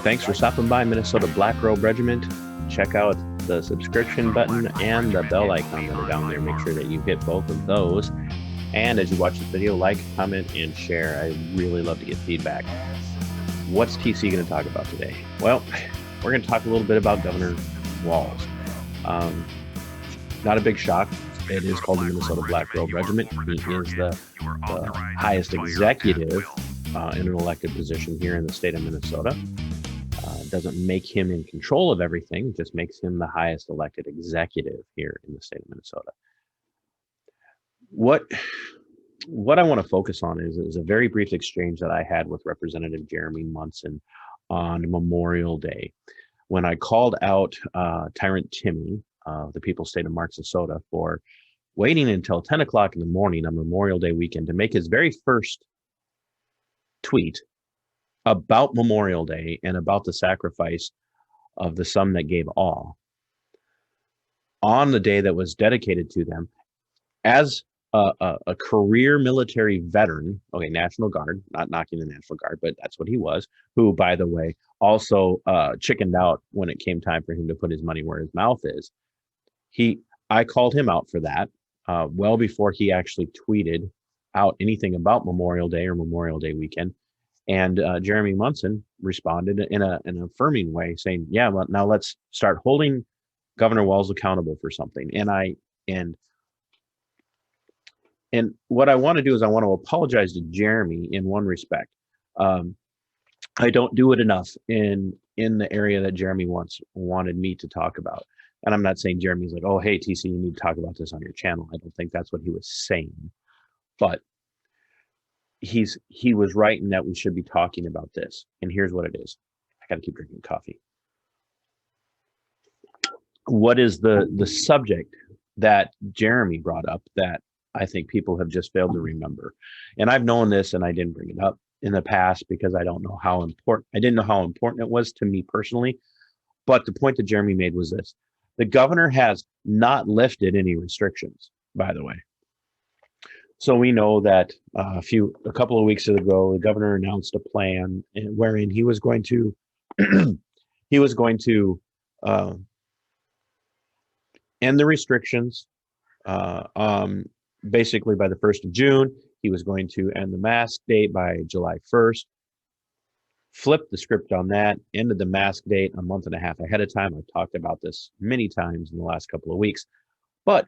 Thanks for stopping by Minnesota Black Robe Regiment. Check out the subscription button and the bell icon that are down there. Make sure that you hit both of those. And as you watch this video, like, comment, and share. I really love to get feedback. What's TC going to talk about today? Well, we're going to talk a little bit about Governor Walz. Not a big shock. It is called the Minnesota Black Robe Regiment. He is the highest executive in an elected position here in the state of Minnesota. Doesn't make him in control of everything, just makes him the highest elected executive here in the state of Minnesota. What I want to focus on is a very brief exchange that I had with Representative Jeremy Munson on Memorial Day, when I called out Tyrant Timmy, the People's State of Marxists, for waiting until 10 o'clock in the morning on Memorial Day weekend to make his very first tweet about Memorial Day and about the sacrifice of the some that gave all on the day that was dedicated to them as a career military veteran. Okay, National Guard, not knocking the National Guard, but that's what he was, who, by the way, also chickened out when it came time for him to put his money where his mouth is. I called him out for that well before he actually tweeted out anything about Memorial Day or Memorial Day weekend. And Jeremy Munson responded in an affirming way, saying, "Yeah, well, now let's start holding Governor Walz accountable for something." And what I want to do is I want to apologize to Jeremy in one respect. I don't do it enough in the area that Jeremy once wanted me to talk about. And I'm not saying Jeremy's like, "Oh, hey, TC, you need to talk about this on your channel." I don't think that's what he was saying, but he was right in that we should be talking about this. And here's what it is. I got to keep drinking coffee. What is the subject that Jeremy brought up that I think people have just failed to remember? And I've known this, and I didn't bring it up in the past because I didn't know how important it was to me personally. But the point that Jeremy made was this: the governor has not lifted any restrictions, by the way. So we know that a couple of weeks ago, the governor announced a plan wherein he was going to end the restrictions. Basically, by the 1st of June, he was going to end the mask date by July 1st. Flipped the script on that, ended the mask date a month and a half ahead of time. I've talked about this many times in the last couple of weeks, but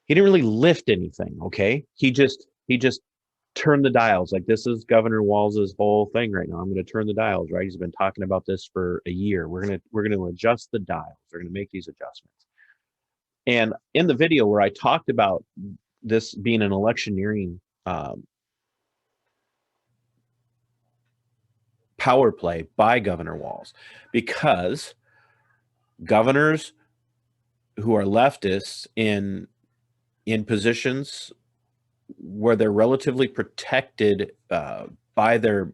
he didn't really lift anything. Okay, he just turned the dials. Like, this is Governor Walz's whole thing right now. I'm going to turn the dials. Right, he's been talking about this for a year. We're gonna adjust the dials. We're going to make these adjustments. And in the video where I talked about this being an electioneering power play by Governor Walz, because governors who are leftists in positions where they're relatively protected by their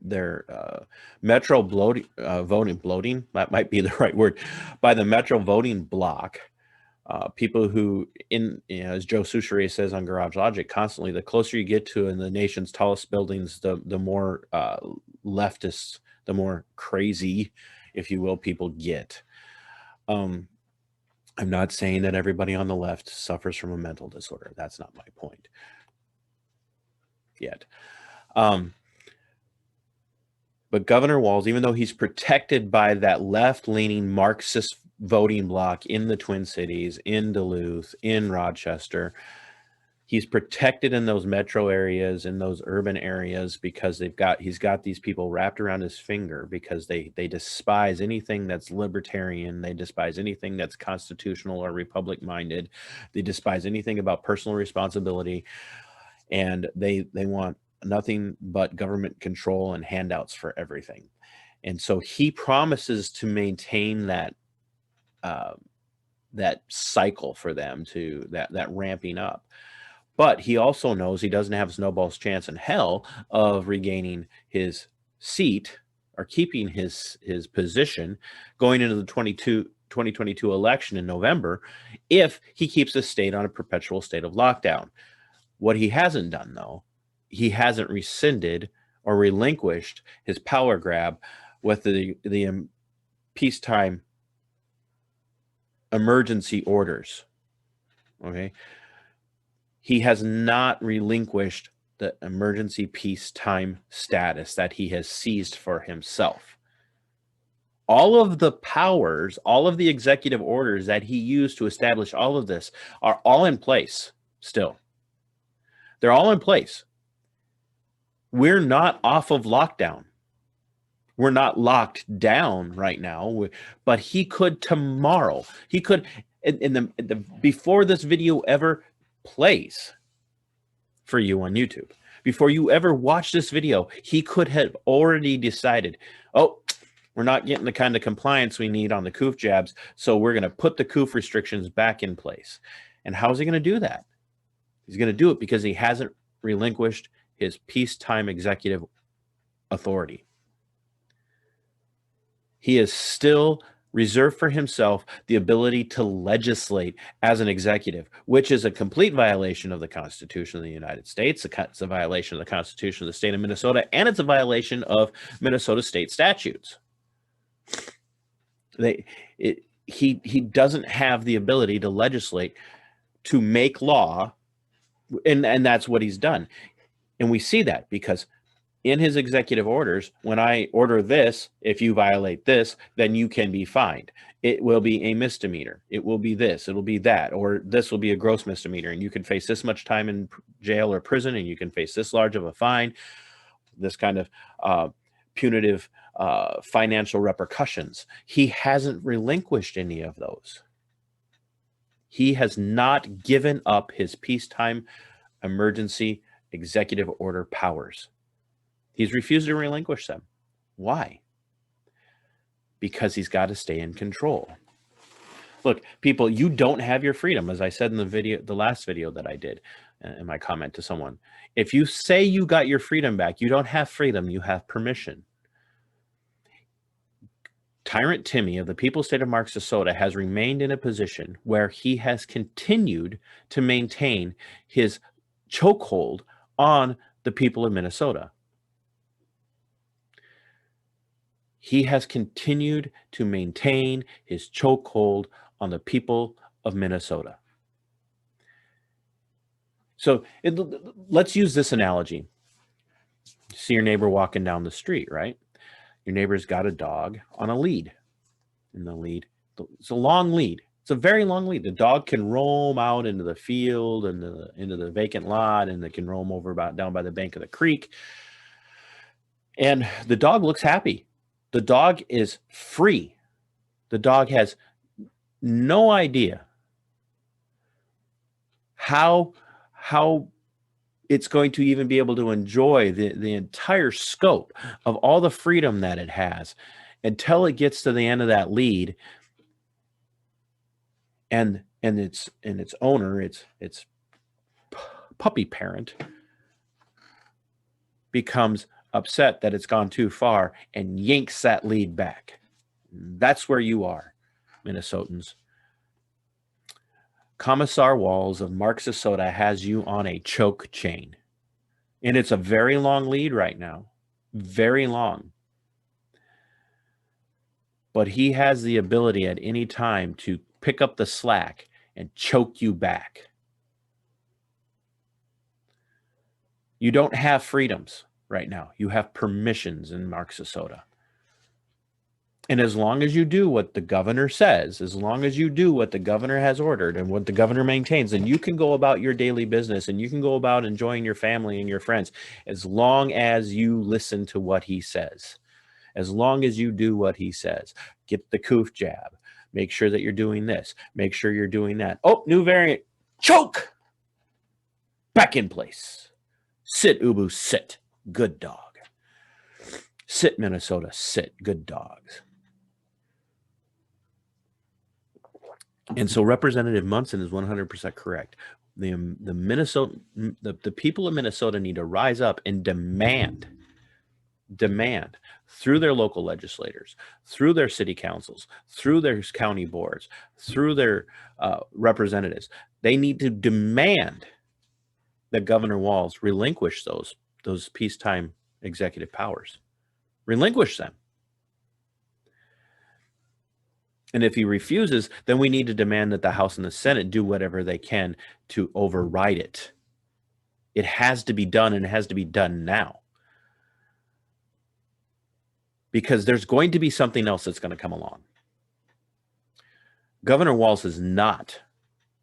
metro voting bloating, that might be the right word, by the metro voting bloc. People who, as Joe Souchere says on Garage Logic constantly, the closer you get to in the nation's tallest buildings, the more leftists, the more crazy, if you will, people get. I'm not saying that everybody on the left suffers from a mental disorder. That's not my point yet. But Governor Walz, even though he's protected by that left-leaning Marxist voting bloc in the Twin Cities, in Duluth, in Rochester, he's protected in those metro areas, in those urban areas, because he's got these people wrapped around his finger, because they despise anything that's libertarian. They despise anything that's constitutional or republic minded. They despise anything about personal responsibility, and they want nothing but government control and handouts for everything. And so he promises to maintain that cycle for them, to that ramping up. But he also knows he doesn't have a snowball's chance in hell of regaining his seat or keeping his position going into the 2022 election in November if he keeps the state on a perpetual state of lockdown. What he hasn't done, though, he hasn't rescinded or relinquished his power grab with the peacetime emergency orders. Okay, he has not relinquished the emergency peacetime status that he has seized for himself. All of the powers, all of the executive orders that he used to establish all of this are all in place still. They're all in place. We're not off of lockdown. We're not locked down right now, but he could tomorrow. He could, before this video ever plays for you on YouTube, before you ever watch this video, he could have already decided, oh, we're not getting the kind of compliance we need on the COOF jabs, so we're going to put the COOF restrictions back in place. And how is he going to do that? He's going to do it because he hasn't relinquished his peacetime executive authority. He is still reserved for himself the ability to legislate as an executive, which is a complete violation of the Constitution of the United States. It's a violation of the Constitution of the state of Minnesota, and it's a violation of Minnesota state statutes. He doesn't have the ability to legislate, to make law, and that's what he's done. And we see that because in his executive orders, when I order this, if you violate this, then you can be fined. It will be a misdemeanor. It will be this, it'll be that, or this will be a gross misdemeanor, and you can face this much time in jail or prison, and you can face this large of a fine, this kind of punitive financial repercussions. He hasn't relinquished any of those. He has not given up his peacetime emergency executive order powers. He's refused to relinquish them. Why? Because he's got to stay in control. Look, people, you don't have your freedom, as I said in the video, the last video that I did, in my comment to someone. If you say you got your freedom back, you don't have freedom, you have permission. Tyrant Timmy of the People's State of Minnesota has remained in a position where he has continued to maintain his chokehold on the people of Minnesota. He has continued to maintain his chokehold on the people of Minnesota. So let's use this analogy. You see your neighbor walking down the street, right? Your neighbor's got a dog on a lead. And the lead, it's a long lead. It's a very long lead. The dog can roam out into the field and into the vacant lot, and it can roam over down by the bank of the creek. And the dog looks happy. The dog is free. The dog has no idea how it's going to even be able to enjoy the entire scope of all the freedom that it has until it gets to the end of that lead, and its owner, its puppy parent, becomes upset that it's gone too far and yanks that lead back. That's where you are, Minnesotans. Commissar Walz of Marxist Soda has you on a choke chain. And it's a very long lead right now. Very long. But he has the ability at any time to pick up the slack and choke you back. You don't have freedoms right now. You have permissions in Marxist Soda. And as long as you do what the governor says, as long as you do what the governor has ordered and what the governor maintains, then you can go about your daily business and you can go about enjoying your family and your friends, as long as you listen to what he says. As long as you do what he says. Get the COOF jab. Make sure that you're doing this. Make sure you're doing that. Oh, new variant. Choke! Back in place. Sit, Ubu, sit. Good dog. Sit, Minnesota, sit. Good dogs. And so Representative Munson is 100% correct. The people of Minnesota need to rise up and demand through their local legislators, through their city councils, through their county boards, through their representatives. They need to demand that Governor Walz relinquish those peacetime executive powers. Relinquish them. And if he refuses, then we need to demand that the House and the Senate do whatever they can to override it. It has to be done, and it has to be done now. Because there's going to be something else that's going to come along. Governor Walz has not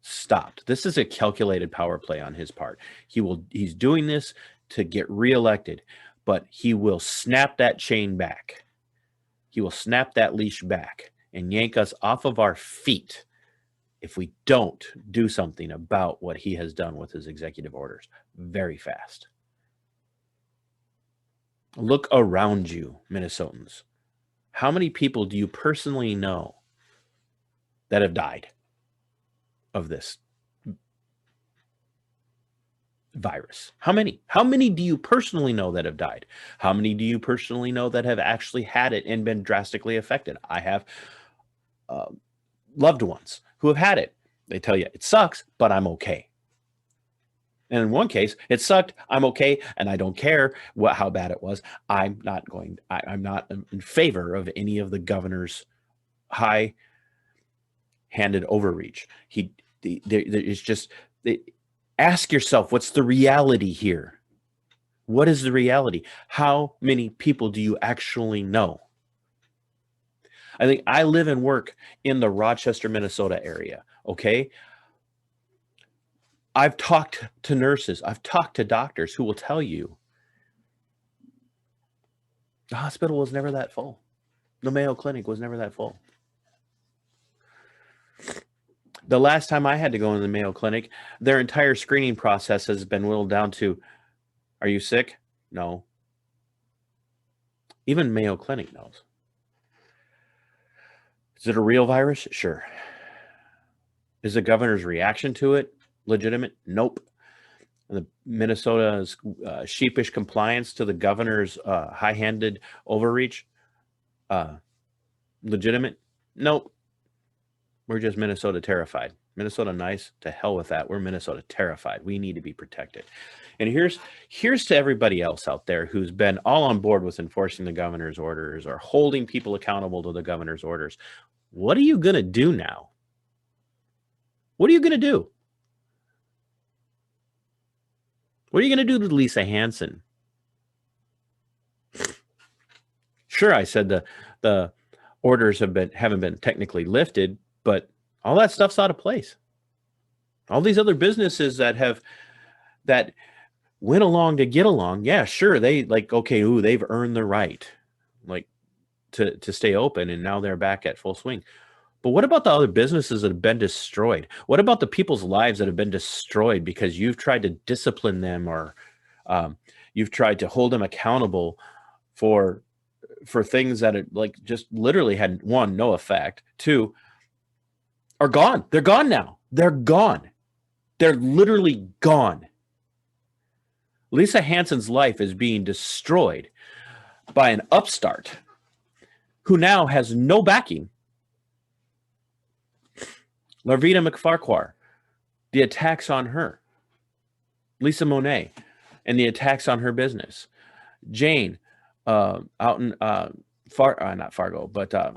stopped. This is a calculated power play on his part. He's doing this to get reelected, but he will snap that chain back. He will snap that leash back and yank us off of our feet if we don't do something about what he has done with his executive orders very fast. Look around you, Minnesotans. How many people do you personally know that have died of this virus? How many? How many do you personally know that have died? How many do you personally know that have actually had it and been drastically affected? I have loved ones who have had it. They tell you it sucks, but I'm okay. And in one case, it sucked, I'm okay, and I don't care how bad it was. I'm not in favor of any of the governor's high-handed overreach. It's just, ask yourself, what's the reality here? What is the reality? How many people do you actually know? I think I live and work in the Rochester, Minnesota area, okay? I've talked to nurses, I've talked to doctors who will tell you the hospital was never that full. The Mayo Clinic was never that full. The last time I had to go into the Mayo Clinic, their entire screening process has been whittled down to, are you sick? No. Even Mayo Clinic knows. Is it a real virus? Sure. Is the governor's reaction to it legitimate? Nope. The Minnesota's sheepish compliance to the governor's high-handed overreach, legitimate? Nope. We're just Minnesota terrified. Minnesota nice, to hell with that. We're Minnesota terrified. We need to be protected. And here's to everybody else out there who's been all on board with enforcing the governor's orders or holding people accountable to the governor's orders. What are you going to do now? What are you going to do? What are you going to do to Lisa Hansen? Sure, I said the orders haven't been technically lifted, but all that stuff's out of place. All these other businesses that went along to get along, yeah, sure, they they've earned the right, to stay open, and now they're back at full swing. But what about the other businesses that have been destroyed? What about the people's lives that have been destroyed because you've tried to discipline them or you've tried to hold them accountable for things that just literally had, one, no effect, two, are gone. They're gone now. They're gone. They're literally gone. Lisa Hansen's life is being destroyed by an upstart who now has no backing. Larvita McFarquhar, the attacks on her. Lisa Monet and the attacks on her business. Jane, out in not Fargo, but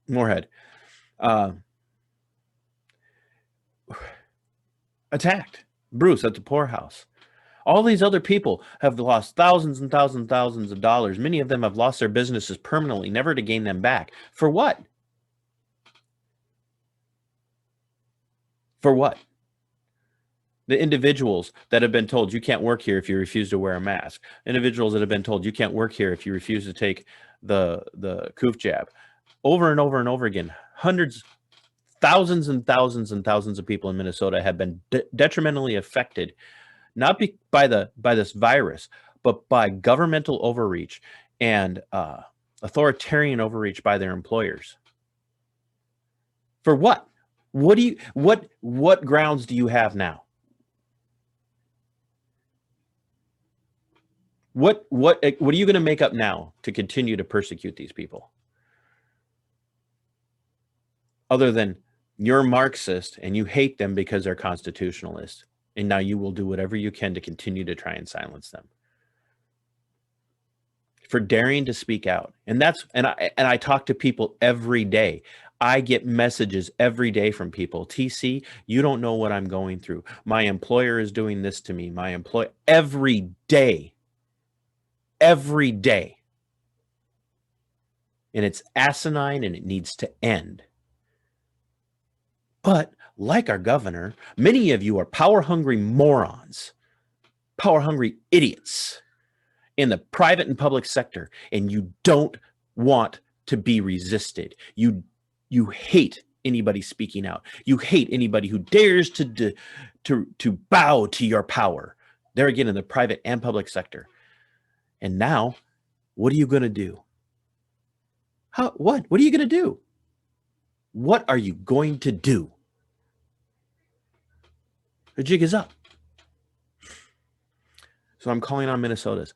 Moorhead, attacked. Bruce at the poorhouse. All these other people have lost thousands and thousands and thousands of dollars. Many of them have lost their businesses permanently, never to gain them back. For what? For what? The individuals that have been told you can't work here if you refuse to wear a mask. Individuals that have been told you can't work here if you refuse to take the coof jab. Over and over and over again, hundreds, thousands and thousands and thousands of people in Minnesota have been detrimentally affected, not by this virus, but by governmental overreach and authoritarian overreach by their employers. For what? What grounds do you have now? What are you going to make up now to continue to persecute these people? Other than you're Marxist and you hate them because they're constitutionalists, and now you will do whatever you can to continue to try and silence them. for daring to speak out. And I talk to people every day. I get messages every day from people. TC, you don't know what I'm going through. My employer is doing this to me. Every day. Every day. And it's asinine and it needs to end. But like our governor, many of you are power-hungry morons, power-hungry idiots in the private and public sector, and you don't want to be resisted. You hate anybody speaking out. You hate anybody who dares to bow to your power. There again, in the private and public sector. And now, what are you going to do? What are you going to do? What are you going to do? The jig is up. So I'm calling on Minnesotans,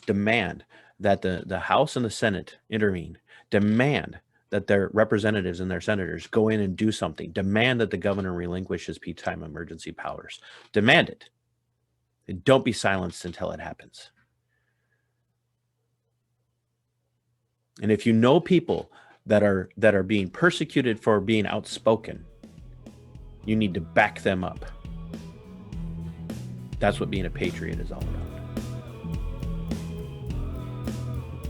demand that the House and the Senate intervene. Demand that their representatives and their senators go in and do something. Demand that the governor relinquishes peacetime emergency powers. Demand it. And don't be silenced until it happens. And if you know people that are being persecuted for being outspoken, you need to back them up. That's what being a patriot is all about.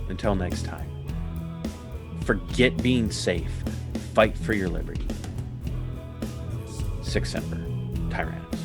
Until next time, forget being safe. Fight for your liberty. Sic semper, tyrannicus.